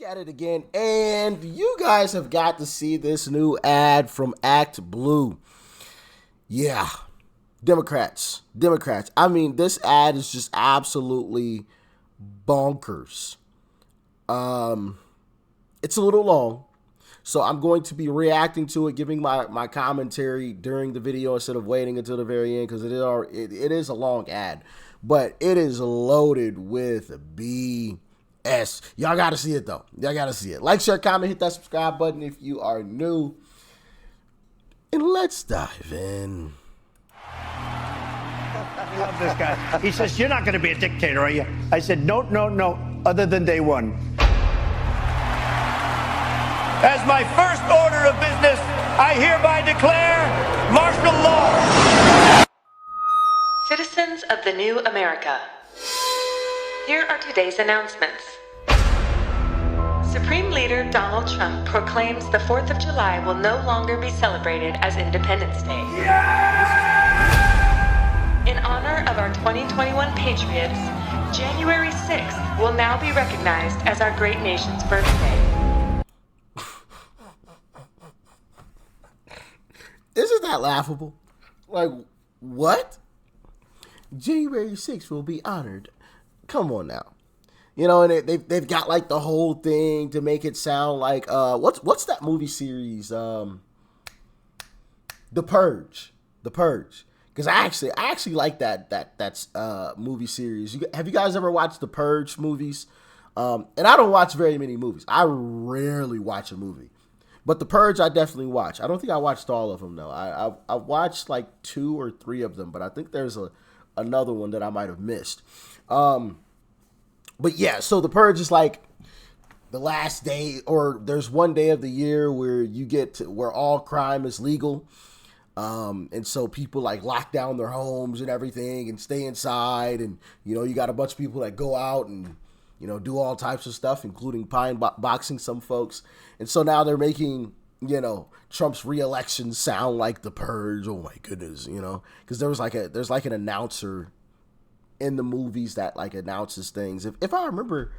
At it again, and you guys have got to see this new ad from Act Blue. Yeah, Democrats. I mean, this ad is just absolutely bonkers. It's a little long, so I'm going to be reacting to it, giving my commentary during the video instead of waiting until the very end, because it is a long ad, but it is loaded with BS. Y'all got to see it, though. Y'all got to see it. Like, share, comment, hit that subscribe button if you are new. And let's dive in. I love this guy. He says, "You're not going to be a dictator, are you?" I said, No, other than day one. As my first order of business, I hereby declare martial law. Citizens of the new America, here are today's announcements. Supreme Leader Donald Trump proclaims the 4th of July will no longer be celebrated as Independence Day. In honor of our 2021 Patriots, January 6th will now be recognized as our great nation's birthday. Isn't that laughable? Like, what? January 6th will be honored. Come on now. You know, and they've got like the whole thing to make it sound like what's that movie series? The Purge. Because I actually like that movie series. Have you guys ever watched the Purge movies? And I don't watch very many movies. I rarely watch a movie. But The Purge, I definitely watch. I don't think I watched all of them, though. I watched like 2 or 3 of them, but I think there's another one that I might have missed. But yeah, so The Purge is like the last day, or there's one day of the year where where all crime is legal. And so people like lock down their homes and everything and stay inside. And, you know, you got a bunch of people that go out and, you know, do all types of stuff, including boxing some folks. And so now they're making, you know, Trump's reelection sound like The Purge. Oh my goodness, you know, because there's like an announcer in the movies that like announces things. If I remember,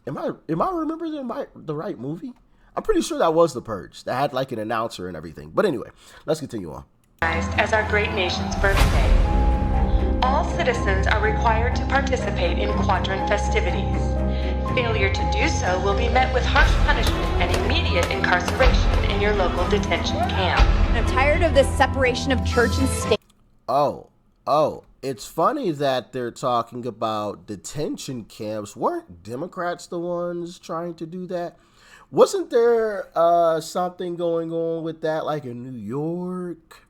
am I remembering the right movie? I'm pretty sure that was The Purge. That had like an announcer and everything. But anyway, let's continue on. As our great nation's birthday. All citizens are required to participate in quadrant festivities. Failure to do so will be met with harsh punishment and immediate incarceration in your local detention camp. I'm tired of this separation of church and state. Oh, it's funny that they're talking about detention camps. Weren't Democrats the ones trying to do that? Wasn't there something going on with that, like in New York?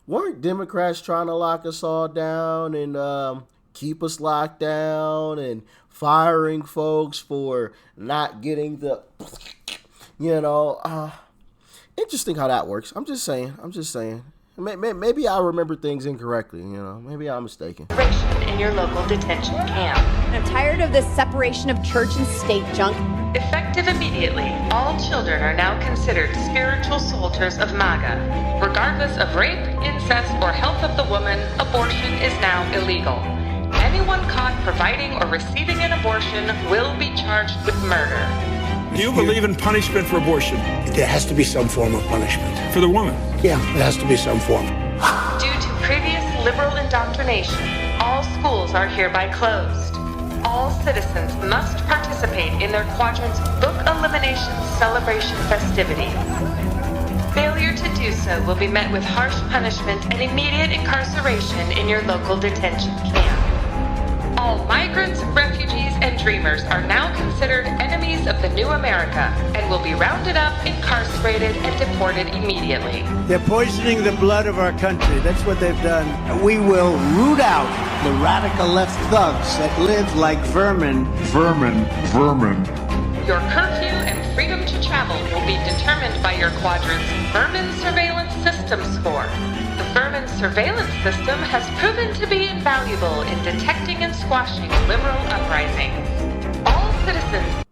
Weren't Democrats trying to lock us all down and keep us locked down and firing folks for not getting the, you know, interesting how that works. I'm just saying. Maybe I remember things incorrectly, you know. Maybe I'm mistaken. In your local detention camp. I'm tired of this separation of church and state junk. Effective immediately, all children are now considered spiritual soldiers of MAGA. Regardless of rape, incest, or health of the woman, abortion is now illegal. Anyone caught providing or receiving an abortion will be charged with murder. Do you believe in punishment for abortion? There has to be some form of punishment. For the woman? Yeah, there has to be some form. Due to previous liberal indoctrination, all schools are hereby closed. All citizens must participate in their quadrant's book elimination celebration festivities. Failure to do so will be met with harsh punishment and immediate incarceration in your local detention camp. All migrants, refugees, and dreamers are now considered enemies of the new America and will be rounded up, incarcerated, and deported immediately. They're poisoning the blood of our country. That's what they've done. We will root out the radical left thugs that live like vermin. Your curfew and freedom to travel will be determined by your quadrant's Vermin Surveillance System score. The Vermin Surveillance System has proven to be invaluable in detecting and squashing liberal uprisings. All citizens...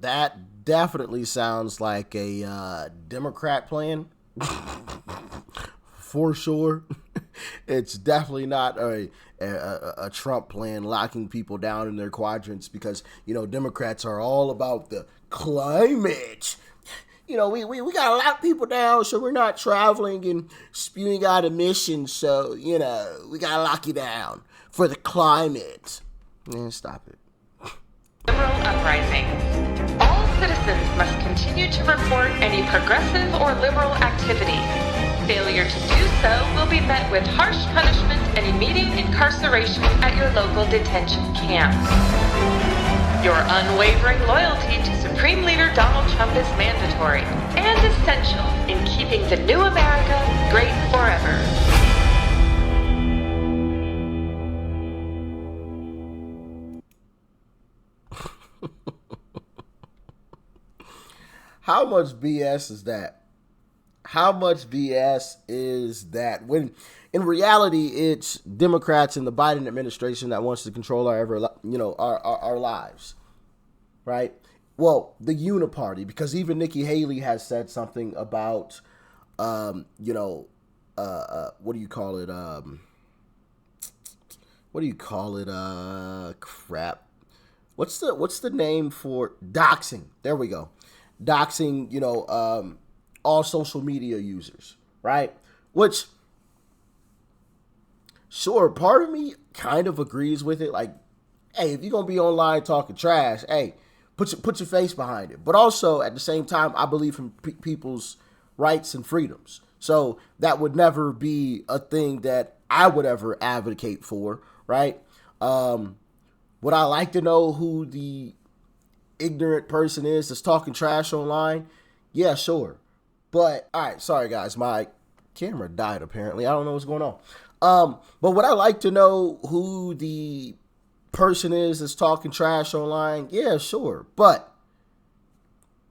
That definitely sounds like a Democrat plan. For sure. It's definitely not a Trump plan locking people down in their quadrants because, Democrats are all about the climate. We got to lock people down so we're not traveling and spewing out emissions. So, we got to lock you down for the climate. Man, stop it. Liberal uprising. All citizens must continue to report any progressive or liberal activity. Failure to do so will be met with harsh punishment and immediate incarceration at your local detention camp. Your unwavering loyalty to Supreme Leader Donald Trump is mandatory and essential in keeping the new America great forever. How much BS is that? How much BS is that? When in reality, it's Democrats and the Biden administration that wants to control our lives, right? Well, the uniparty, because even Nikki Haley has said something about, what do you call it? Crap. What's the name for doxing? There we go. Doxing, all social media users, right? Which, sure, part of me kind of agrees with it. Like, hey, if you're going to be online talking trash, hey, put your face behind it. But also, at the same time, I believe in people's rights and freedoms. So that would never be a thing that I would ever advocate for, right? Would I like to know who the ignorant person is that's talking trash online? Yeah, sure. But, all right, sorry, guys. My camera died, apparently. I don't know what's going on. But would I like to know who the person is that's talking trash online? Yeah, sure. But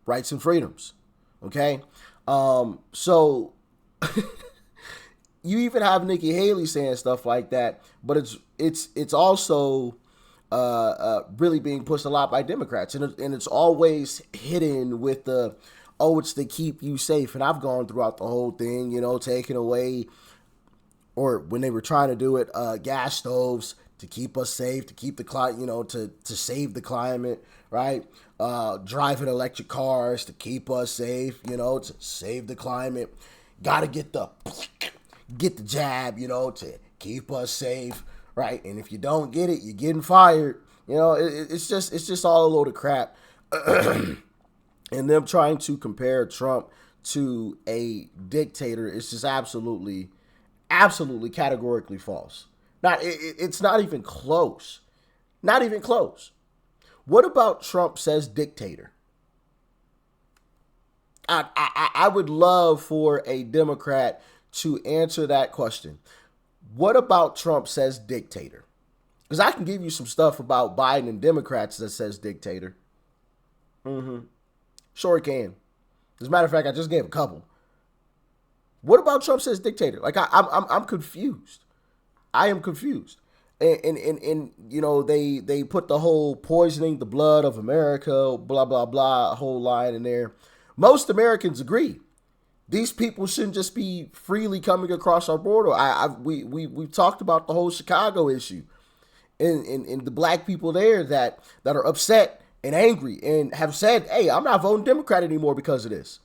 rights and freedoms, okay? So you even have Nikki Haley saying stuff like that, but it's also really being pushed a lot by Democrats, and it's always hidden with the, it's to keep you safe. And I've gone throughout the whole thing, taking away, or when they were trying to do it, gas stoves to keep us safe, to keep the climate, to save the climate, right? Driving electric cars to keep us safe, to save the climate. Got to get the jab, to keep us safe, right? And if you don't get it, you're getting fired. It's just all a load of crap. And them trying to compare Trump to a dictator is just absolutely categorically false. It's not even close. Not even close. What about Trump says dictator? I would love for a Democrat to answer that question. What about Trump says dictator? Because I can give you some stuff about Biden and Democrats that says dictator. Sure can. As a matter of fact, I just gave a couple. What about Trump says dictator? Like I'm confused. I am confused. And they put the whole poisoning the blood of America, blah blah blah, whole line in there. Most Americans agree. These people shouldn't just be freely coming across our border. We've talked about the whole Chicago issue, and the black people there that are upset and angry and have said, "Hey, I'm not voting Democrat anymore because of this."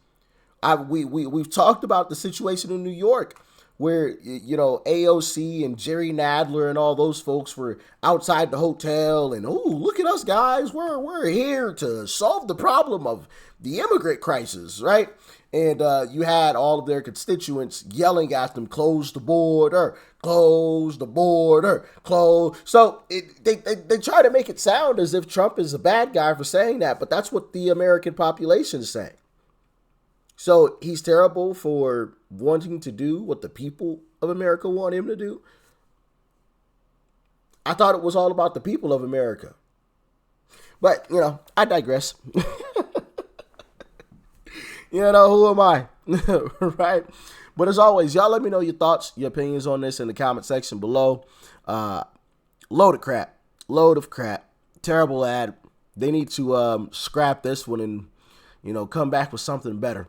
We've talked about the situation in New York where AOC and Jerry Nadler and all those folks were outside the hotel and look at us guys, we're here to solve the problem of the immigrant crisis, right? And you had all of their constituents yelling at them, close the border, close the border, close. So they try to make it sound as if Trump is a bad guy for saying that, but that's what the American population is saying. So he's terrible for wanting to do what the people of America want him to do. I thought it was all about the people of America. But, I digress. Who am I? Right? But as always, y'all let me know your thoughts, your opinions on this in the comment section below. Load of crap. Terrible ad. They need to scrap this one and, come back with something better.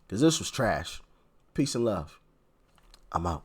Because this was trash. Peace and love. I'm out.